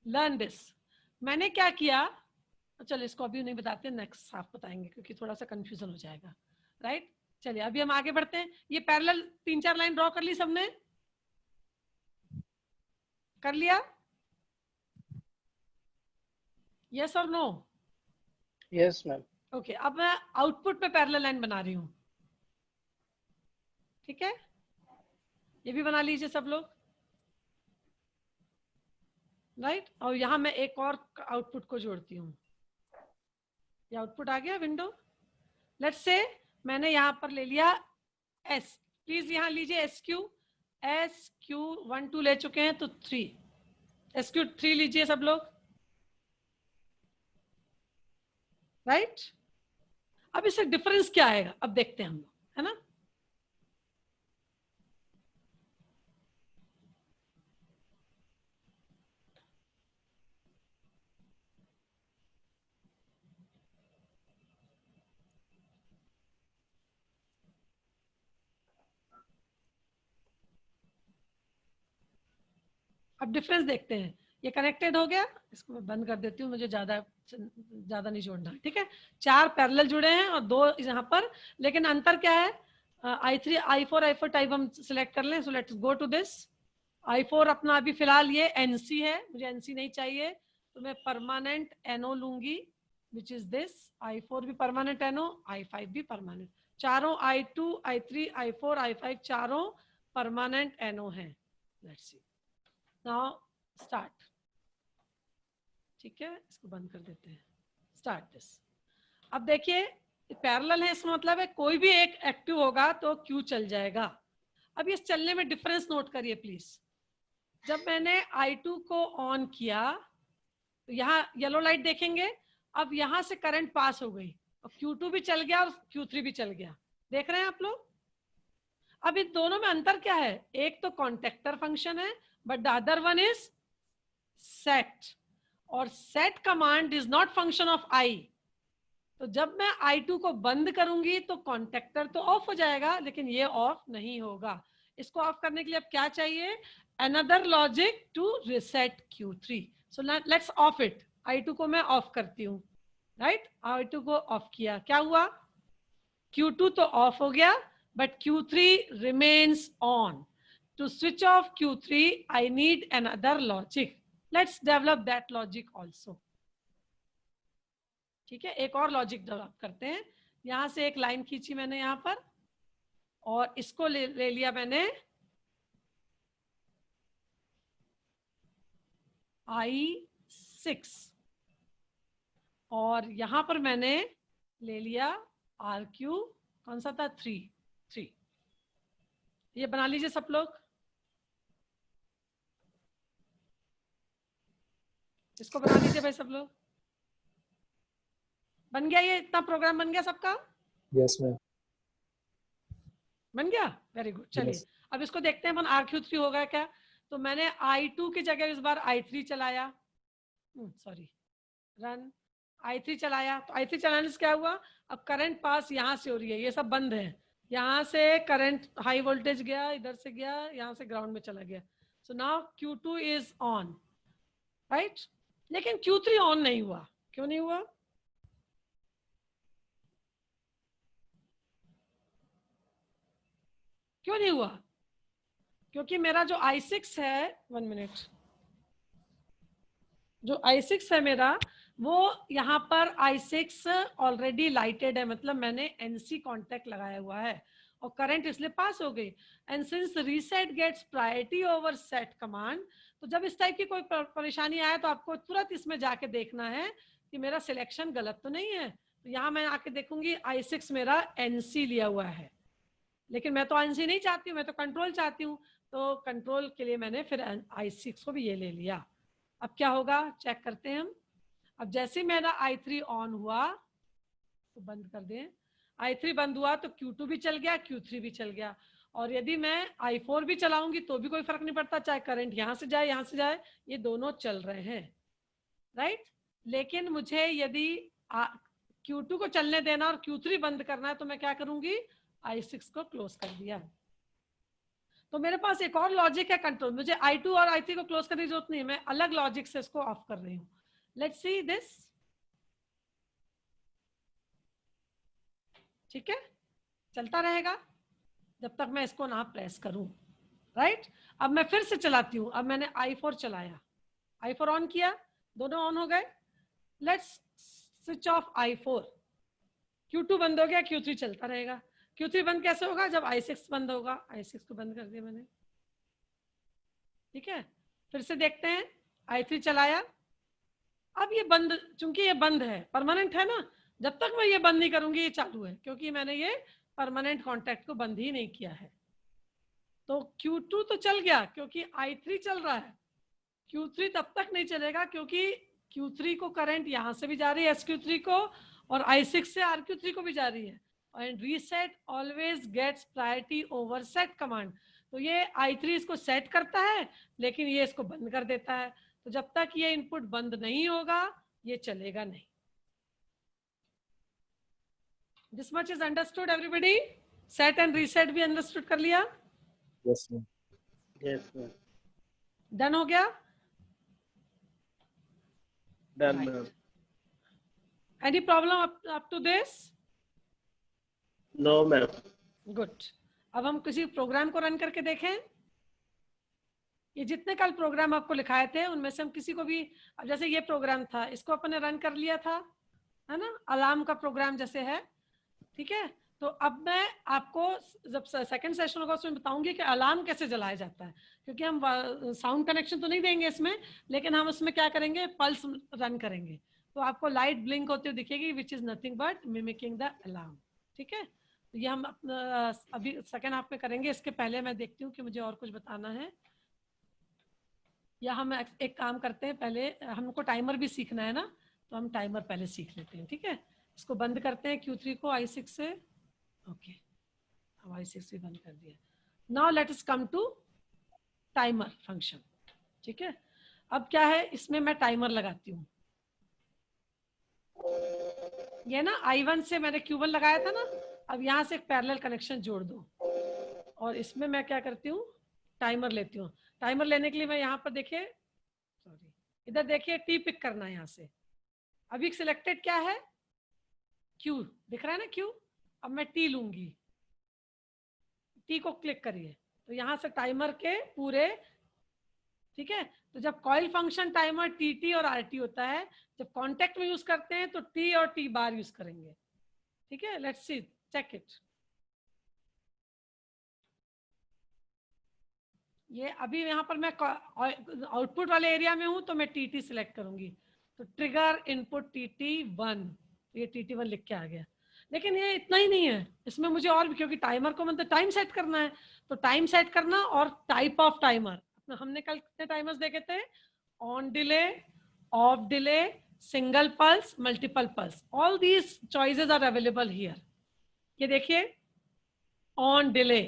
लर्न दिस। मैंने क्या किया, चलो इसको अभी नहीं बताते, नेक्स्ट साफ बताएंगे क्योंकि थोड़ा सा कंफ्यूजन हो जाएगा, राइट। चलिए अभी हम आगे बढ़ते हैं। ये पैरेलल 3-4 लाइन ड्रॉ कर ली सबने, कर लिया, यस और नो? Yes ma'am. ओके, अब मैं आउटपुट पे पैरेलल लाइन बना रही हूं, ठीक है, ये भी बना लीजिए सब लोग, राइट। और यहां मैं एक और आउटपुट को जोड़ती हूँ, ये आउटपुट आ गया विंडो। लेट्स से मैंने यहां पर ले लिया S, प्लीज यहां लीजिए SQ 1 2 ले चुके हैं तो 3, SQ 3 लीजिए सब लोग, राइट। अब इससे डिफरेंस क्या आएगा अब देखते हैं हम लोग, है ना। अब डिफरेंस देखते हैं, ये कनेक्टेड हो गया, इसको मैं बंद कर देती हूँ, मुझे ज्यादा नहीं जोड़ना, ठीक है। 4 पैरेलल जुड़े हैं और 2 यहाँ पर, लेकिन अंतर क्या है, I3 I4 टाइप हम सिलेक्ट कर लें। So let's go to this, I4 अपना अभी फिलहाल ये NC है, मुझे NC नहीं चाहिए, तो मैं परमानेंट NO लूंगी, विच इज दिस। I4 भी परमानेंट NO, I5 भी परमानेंट, चारों I2 I3 I4 I5 चारों परमानेंट NO है। लेट्स सी नाउ स्टार्ट, ठीक है, इसको बंद कर देते हैं, स्टार्ट दिस। अब देखिए पैरेलल है, इसका मतलब है कोई भी एक एक्टिव होगा तो Q चल जाएगा। अब इस चलने में डिफरेंस नोट करिए प्लीज। जब मैंने I2 को ऑन किया तो यहाँ येलो लाइट देखेंगे, अब यहां से करंट पास हो गई और Q2 भी चल गया और Q3 भी चल गया, देख रहे हैं आप लोग। अब इन दोनों में अंतर क्या है, एक तो कॉन्टेक्टर फंक्शन है but the other one is set, और set command is not function of I। तो जब मैं I2 को बंद करूंगी तो कॉन्टेक्टर तो ऑफ हो जाएगा, लेकिन ये ऑफ नहीं होगा। इसको ऑफ करने के लिए अब क्या चाहिए, another logic to reset Q3। So let's off it, I2 को मैं ऑफ करती हूँ, राइट। I2 को ऑफ किया, क्या हुआ, Q2 तो ऑफ हो गया but Q3 remains on. To switch off Q3 I need another logic. Let's develop that logic also. ठीक है, एक और लॉजिक डेवलप करते हैं। यहाँ से एक लाइन खींची मैंने यहाँ पर, और इसको ले लिया मैंने I6, और यहां पर मैंने ले लिया RQ, कौन सा था, 3। ये बना लीजिए सब लोग, इसको बना लीजिए भाई सब लोग। बन गया, ये इतना प्रोग्राम बन गया सबका? Yes ma'am. बन गया, वेरी गुड। चलिए Yes. अब इसको देखते हैं अपन, RQ3 होगा क्या। तो मैंने I2 की जगह इस बार I3 चलाया, सॉरी, रन I3 चलाया। तो I3 चलाने से क्या हुआ, अब करंट पास यहाँ से हो रही है, ये सब बंद है, यहाँ से करंट हाई वोल्टेज गया, इधर से गया, यहाँ से ग्राउंड में चला गया। So now Q2 is on, right. लेकिन Q3 ऑन नहीं हुआ, क्यों नहीं हुआ? क्यों नहीं हुआ? क्योंकि मेरा जो I6 है, 1 मिनट, जो I6 है मेरा, वो यहाँ पर I6 ऑलरेडी लाइटेड है, मतलब मैंने NC कॉन्टेक्ट लगाया हुआ है और करंट इसलिए पास हो गई। And since reset gets priority over set command, तो जब इस टाइप की कोई परेशानी आए तो आपको तुरंत इसमें जाके देखना है कि मेरा सिलेक्शन गलत तो नहीं है। तो यहाँ मैं आके देखूंगी I6 मेरा NC लिया हुआ है, लेकिन मैं तो NC नहीं चाहती हूँ, मैं तो कंट्रोल चाहती हूँ। तो कंट्रोल के लिए मैंने फिर I6 को भी ये ले लिया। अब क्या होगा चेक करते हैं हम। अब जैसे ही मेरा I3 ऑन हुआ, तो बंद कर दें, I3 बंद हुआ तो Q2 भी चल गया, Q3 भी चल गया। और यदि मैं I4 भी चलाऊंगी तो भी कोई फर्क नहीं पड़ता, चाहे करंट यहाँ से जाए यहाँ से जाए, ये दोनों चल रहे हैं, राइट। लेकिन मुझे यदि Q2 को चलने देना और Q3 बंद करना है, तो मैं क्या करूंगी, I6 को क्लोज कर दिया। तो मेरे पास एक और लॉजिक है कंट्रोल, मुझे I2 और I3 को क्लोज करने की जरूरत नहीं है, मैं अलग लॉजिक से इसको ऑफ कर रही हूँ। लेट्स सी दिस, ठीक है, चलता रहेगा जब तक मैं इसको ना प्रेस करूं, राइट। अब मैं फिर से चलाती हूँ, अब मैंने I4 चलाया, I4 ऑन किया, दोनों ऑन हो गए। Let's switch off I4, Q2 बंद हो गया, Q3 चलता रहेगा। Q3 बंद कैसे होगा, जब I6 बंद होगा। I6 को बंद कर दिया मैंने, ठीक है। फिर से देखते हैं, I3 चलाया, अब ये बंद, चूंकि ये बंद है, परमानेंट है ना, जब तक मैं ये बंद नहीं करूंगी ये चालू है, क्योंकि मैंने ये परमानेंट कॉन्टैक्ट को बंद ही नहीं किया है। तो Q2 तो चल गया क्योंकि I3 चल रहा है, Q3 तब तक नहीं चलेगा क्योंकि Q3 को करंट यहाँ से भी जा रही है SQ3 को, और I6 से RQ3 को भी जा रही है। And reset always gets priority over set command, तो ये I3 इसको सेट करता है, लेकिन ये इसको बंद कर देता है। तो जब तक ये इनपुट बंद नहीं होगा ये चलेगा नहीं। This much is understood everybody? Set and reset भी अंडरस्टूड कर लिया? Yes ma'am. Yes ma'am, done हो गया? Done Right. Ma'am. Any problem up to this? No ma'am. Good. अब हम किसी प्रोग्राम को रन करके देखें। ये जितने कल प्रोग्राम आपको लिखाए थे उनमें से हम किसी को भी, अब जैसे ये प्रोग्राम था, इसको अपन ने रन कर लिया था, है ना, अलार्म का प्रोग्राम जैसे है, ठीक है। तो अब मैं आपको जब सेकंड सेशन होगा उसमें बताऊंगी कि अलार्म कैसे जलाया जाता है, क्योंकि हम साउंड कनेक्शन तो नहीं देंगे इसमें, लेकिन हम उसमें क्या करेंगे, पल्स रन करेंगे, तो आपको लाइट ब्लिंक होती हुई दिखेगी, which is nothing but mimicking the alarm, ठीक है। तो ये हम अभी सेकंड हाफ में करेंगे। इसके पहले मैं देखती हूँ कि मुझे और कुछ बताना है, या हम एक काम करते हैं, पहले हमको टाइमर भी सीखना है ना, तो हम टाइमर पहले सीख लेते हैं, ठीक है। इसको बंद करते हैं Q3 को I6 से, ओके, अब I6 भी बंद कर दिया। Now let us come to timer function, ठीक है। अब क्या है, इसमें मैं टाइमर लगाती हूँ, ये ना I1 से मैंने Q1 लगाया था ना, अब यहाँ से एक पैरेलल कनेक्शन जोड़ दो, और इसमें मैं क्या करती हूँ, टाइमर लेती हूँ। टाइमर लेने के लिए मैं यहाँ पर देखिए, सॉरी, इधर देखिए T पिक करना है यहाँ से। अभी सिलेक्टेड क्या है, Q दिख रहा है ना, Q। अब मैं T लूंगी, T को क्लिक करिए, तो यहाँ से टाइमर के पूरे ठीक है, तो जब कॉइल फंक्शन टाइमर टी और आर होता है, जब कॉन्टेक्ट में यूज करते हैं तो टी और टी बार यूज करेंगे। ठीक है, लेट्स सी, चेक इट। ये अभी यहाँ पर मैं आउटपुट वाले एरिया में हूँ तो मैं टी सिलेक्ट करूंगी, तो ट्रिगर इनपुट टी1, ये टी1 लिख के आ गया। लेकिन ये इतना ही नहीं है, इसमें मुझे और भी, क्योंकि टाइमर को मतलब टाइम सेट करना है, तो टाइम सेट करना और टाइप ऑफ टाइमर। हमने कल कितने टाइमर्स देखे थे? On delay, off delay, single pulse, multiple pulse, all these choices are available here. ये देखिए ऑन डिले,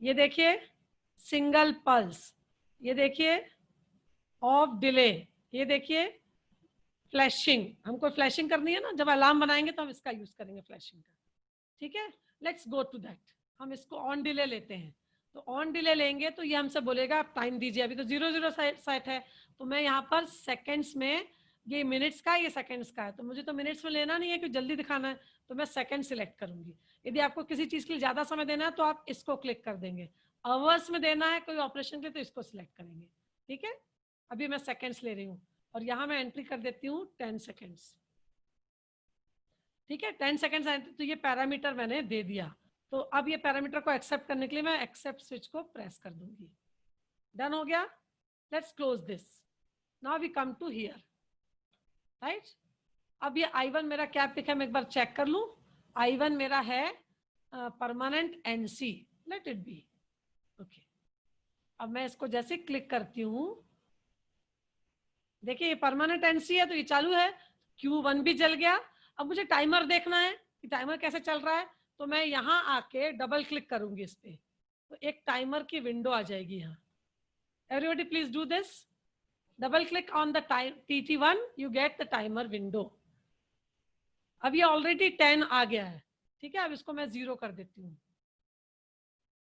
ये देखिए सिंगल पल्स, ये देखिए ऑफ डिले, ये देखिए फ्लैशिंग। हमको फ्लैशिंग करनी है ना, जब अलार्म बनाएंगे तो हम इसका यूज करेंगे फ्लैशिंग का। ठीक है, लेट्स गो टू दैट। हम इसको ऑन डिले लेते हैं, तो ऑन डिले लेंगे तो ये हमसे बोलेगा आप टाइम दीजिए। अभी तो 00 सेट है, तो मैं यहाँ पर सेकेंड्स में, ये मिनट्स का, ये सेकेंड्स का है, तो मुझे तो मिनट्स में लेना नहीं है क्योंकि जल्दी दिखाना है, तो मैं सेकेंड सिलेक्ट करूंगी। यदि आपको किसी चीज के लिए ज्यादा समय देना है तो आप इसको क्लिक कर देंगे, आवर्स में देना है कोई ऑपरेशन के लिए तो इसको सिलेक्ट करेंगे। ठीक है, अभी मैं सेकेंड्स ले रही हूँ और यहाँ मैं एंट्री कर देती हूँ 10 सेकेंड्स। ठीक है, 10 सेकेंड्स, तो ये पैरामीटर मैंने दे दिया। तो अब ये पैरामीटर को एक्सेप्ट करने के लिए मैं एक्सेप्ट स्विच को प्रेस कर दूंगी। डन हो गया, let's close this. Now we come to here, right. अब ये I1 मेरा क्या पिक है, मैं एक बार चेक कर लूं। I1 मेरा है permanent NC, let it be. Okay, अब मैं इसको जैसे क्लिक करती हूँ, देखिए ये परमानेंट NC है तो ये चालू है, Q1 भी जल गया। अब मुझे टाइमर देखना है कि टाइमर कैसे चल रहा है, तो मैं यहाँ आके डबल क्लिक करूंगी इस पे, तो एक टाइमर की विंडो आ जाएगी यहाँ। Everybody please do this, double click on the time TT1, you get the timer window. अब ये ऑलरेडी 10 आ गया है। ठीक है, अब इसको मैं 0 कर देती हूँ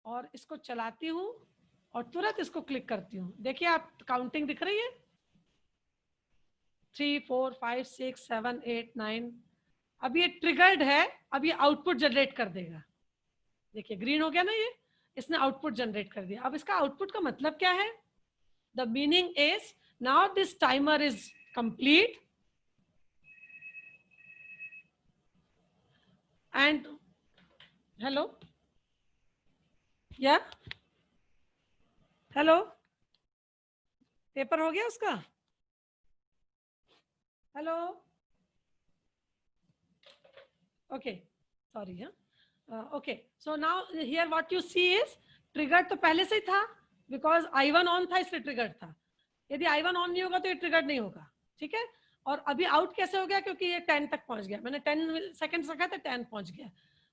और इसको चलाती हूँ और तुरंत इसको क्लिक करती हूँ। देखिए आप काउंटिंग दिख रही है, 3 4 5 6 7 8 9। अब ये ट्रिगर्ड है, अब ये आउटपुट जनरेट कर देगा। देखिए ग्रीन हो गया ना, ये इसने आउटपुट जनरेट कर दिया। अब इसका आउटपुट का मतलब क्या है? The meaning is now this timer is complete and hello, या हेलो, पेपर हो गया उसका? Hello, okay, sorry. Okay, so now here what you see is trigger तो पहले से ही था, बिकॉज I1 ऑन था इसलिए ट्रिगर था। यदि I1 ऑन नहीं होगा तो ये ट्रिगर नहीं होगा। ठीक है, और अभी आउट कैसे हो गया? क्योंकि ये 10 तक पहुंच गया, मैंने 10 सेकंड रखा था, 10 पहुंच गया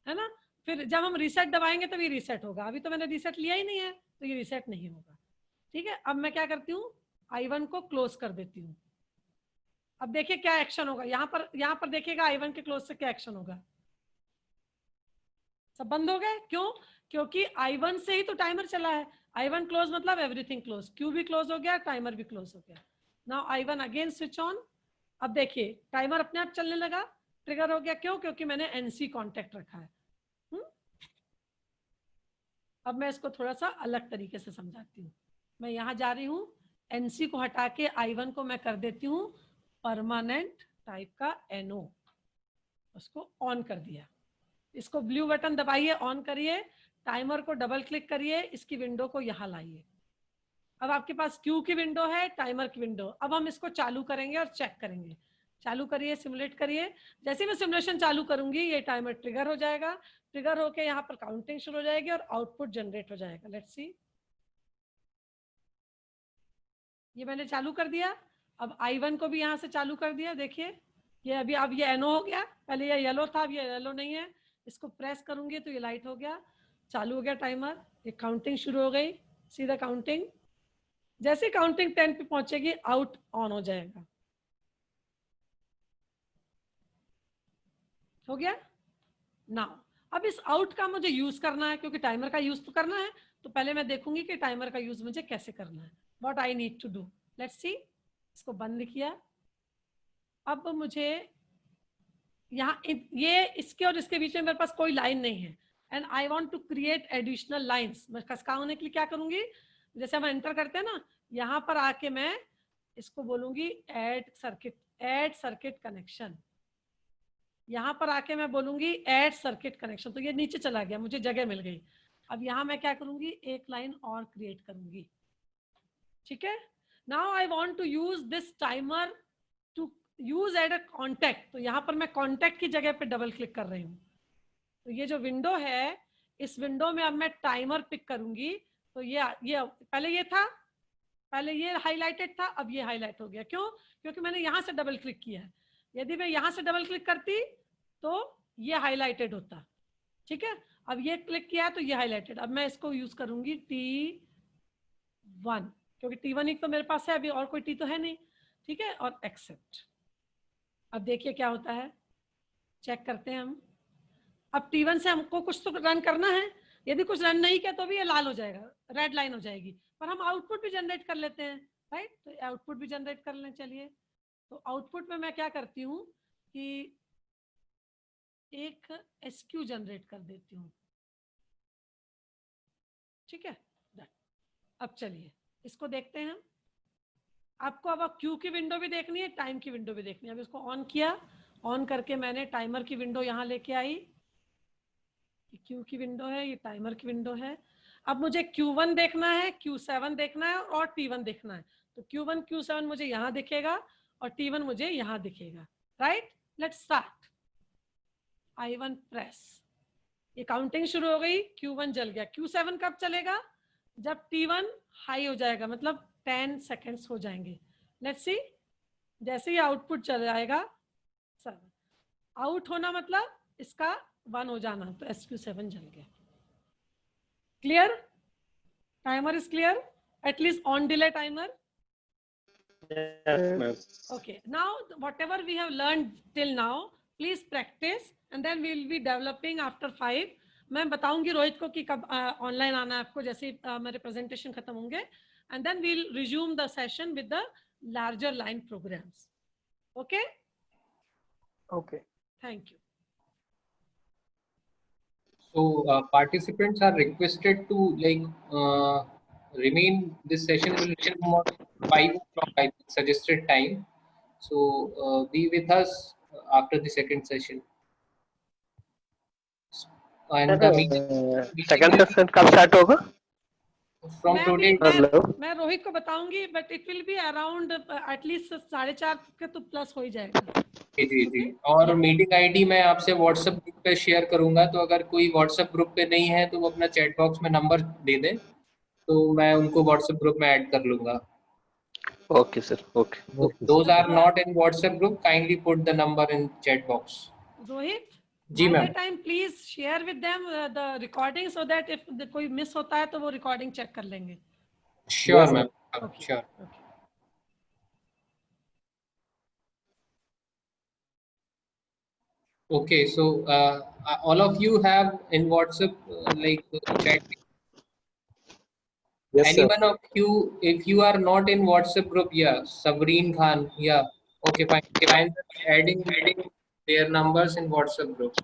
है ना। फिर जब हम रीसेट दबाएंगे तब ये रीसेट होगा, अभी तो मैंने रीसेट लिया ही नहीं है तो ये रीसेट नहीं होगा। ठीक है, अब मैं क्या करती हूँ, I1 को क्लोज कर देती हूँ। अब देखिए क्या एक्शन होगा, यहाँ पर देखिएगा I1 के क्लोज से क्या एक्शन होगा। सब बंद हो गए, क्यों? क्योंकि I1 से ही तो टाइमर चला है। I1 क्लोज मतलब एवरीथिंग क्लोज, Q भी क्लोज हो गया, टाइमर भी क्लोज हो गया। Now I1 again switch on. अब देखिए टाइमर अपने आप चलने लगा, ट्रिगर हो गया। क्यों? क्योंकि मैंने NC कांटेक्ट रखा है। अब मैं इसको थोड़ा सा अलग तरीके से समझाती हूँ। मैं यहाँ जा रही हूँ, NC को हटा के I1 को मैं कर देती हूँ परमानेंट टाइप का NO, उसको ऑन कर दिया। इसको ब्लू बटन दबाइए, ऑन करिए, टाइमर को डबल क्लिक करिए, इसकी विंडो को यहाँ लाइए। अब आपके पास Q की विंडो है, टाइमर की विंडो। अब हम इसको चालू करेंगे और चेक करेंगे। चालू करिए, सिमुलेट करिए। जैसे मैं सिमुलेशन चालू करूंगी ये टाइमर ट्रिगर हो जाएगा, ट्रिगर होके यहाँ पर काउंटिंग शुरू हो जाएगी और आउटपुट जनरेट हो जाएगा। लेट्स सी, ये मैंने चालू कर दिया। अब I1 को भी यहाँ से चालू कर दिया। देखिए ये अभी, अब ये NO हो गया, पहले ये येलो था, अब ये येलो नहीं है। इसको प्रेस करूंगी तो ये लाइट हो गया, चालू हो गया टाइमर, ये काउंटिंग शुरू हो गई। सीधा काउंटिंग, जैसे काउंटिंग 10 पे पहुंचेगी आउट ऑन हो जाएगा। हो गया। नाउ अब इस आउट का मुझे यूज करना है, क्योंकि टाइमर का यूज तो करना है, तो पहले मैं देखूंगी कि टाइमर का यूज मुझे कैसे करना है। What I need to do, let's see. इसको बंद किया। अब मुझे यहाँ ये इसके और इसके बीच में मेरे पास कोई लाइन नहीं है, and I want to create additional lines. मैं खसकाने के लिए क्या करूंगी, जैसे हम एंटर करते हैं ना, यहाँ पर आके मैं इसको बोलूंगी ऐड सर्किट कनेक्शन। यहाँ पर आके मैं बोलूंगी ऐड सर्किट कनेक्शन, तो ये नीचे चला गया, मुझे जगह मिल गई। अब यहाँ मैं क्या करूंगी, एक लाइन और क्रिएट करूंगी। ठीक है, now I want to use this timer to use add a contact. तो यहाँ पर मैं कॉन्टेक्ट की जगह पे डबल क्लिक कर रही हूँ। तो ये जो विंडो है, इस विंडो में अब मैं टाइमर पिक करूंगी। तो ये पहले ये था, पहले ये हाईलाइटेड था, अब ये हाईलाइट हो गया। क्यों? क्योंकि मैंने यहाँ से डबल क्लिक किया है। यदि मैं यहाँ से डबल क्लिक करती तो ये हाईलाइटेड होता। ठीक है, अब ये क्लिक किया तो ये हाईलाइटेड। अब मैं इसको यूज करूंगी T1, क्योंकि T1 एक तो मेरे पास है, अभी और कोई T तो है नहीं। ठीक है, और एक्सेप्ट। अब देखिए क्या होता है, चेक करते हैं हम। अब T1 से हमको कुछ तो रन करना है। यदि कुछ रन नहीं किया तो भी ये लाल हो जाएगा, रेड लाइन हो जाएगी। पर हम आउटपुट भी जनरेट कर लेते हैं, राइट? तो आउटपुट भी जनरेट कर लें। चलिए, तो आउटपुट में मैं क्या करती हूँ कि एक SQ जनरेट कर देती हूँ। ठीक है, अब चलिए इसको देखते हैं। आपको अब क्यू की विंडो भी देखनी है, टाइम की विंडो भी देखनी है। अब इसको ऑन किया, ऑन करके मैंने टाइमर की विंडो यहाँ लेके आई। क्यू की विंडो है, ये टाइमर की विंडो है। अब मुझे Q1 देखना है, Q7 देखना है और T1 देखना है। तो Q1 Q7 मुझे यहाँ दिखेगा और T1 मुझे यहाँ दिखेगा, right? Let's start. I1 press, ये काउंटिंग शुरू हो गई, Q1 जल गया। Q7 कब चलेगा? जब T1 हाई हो जाएगा, मतलब 10 सेकेंड्स हो जाएंगे। लेट्स सी, जैसे ही आउटपुट चल जाएगा 7, आउट होना मतलब इसका 1 हो जाना, तो SQ7 जल गया। Clear? Timer is clear? At least on delay timer? Yes, ma'am. Okay. Now, whatever we have learned till now, please practice and then we will be developing after 5. मैं बताऊंगी रोहित को कि कब ऑनलाइन आना है आपको, जैसे मेरे प्रेजेंटेशन खत्म होंगे, and then we'll resume the session with the larger line programs. Okay? Okay. Thank you. So participants are requested to remain. This session will resume on 5 o'clock, I think, suggested time. So be with us after the second session. And the meeting second will session कब start होगा? from today. मैं रोहित को बताऊंगी, but it will be around at least 4:30 के तो plus हो ही जाएगा। जी जी। और मीटिंग आईडी मैं आपसे व्हाट्सएप ग्रुप पे शेयर करूंगा, तो अगर कोई व्हाट्सएप ग्रुप पे नहीं है तो वो अपना चैट बॉक्स में नंबर दे दें, तो मैं उनको व्हाट्सएप ग्रुप में ऐड कर लूंगा। Okay sir, okay. Those are not in WhatsApp group, kindly put the number in chat box. Rohit, ji by ma'am. that time please share with them the recording so that if कोई miss होता है तो वो recording check कर लेंगे। Sure Yes, ma'am, Okay. sure. Okay. Okay, so all of you have in WhatsApp chat. Yes, sir. Anyone of you, if you are not in WhatsApp group, yeah, Sabreen Khan, yeah, okay, fine. I'm adding their numbers in WhatsApp group.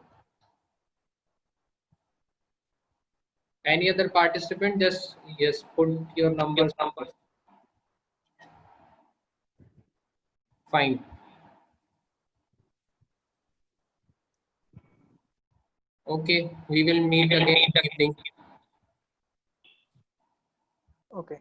Any other participant, just yes, put your numbers. Fine. Okay, we will meet again in the evening. Okay.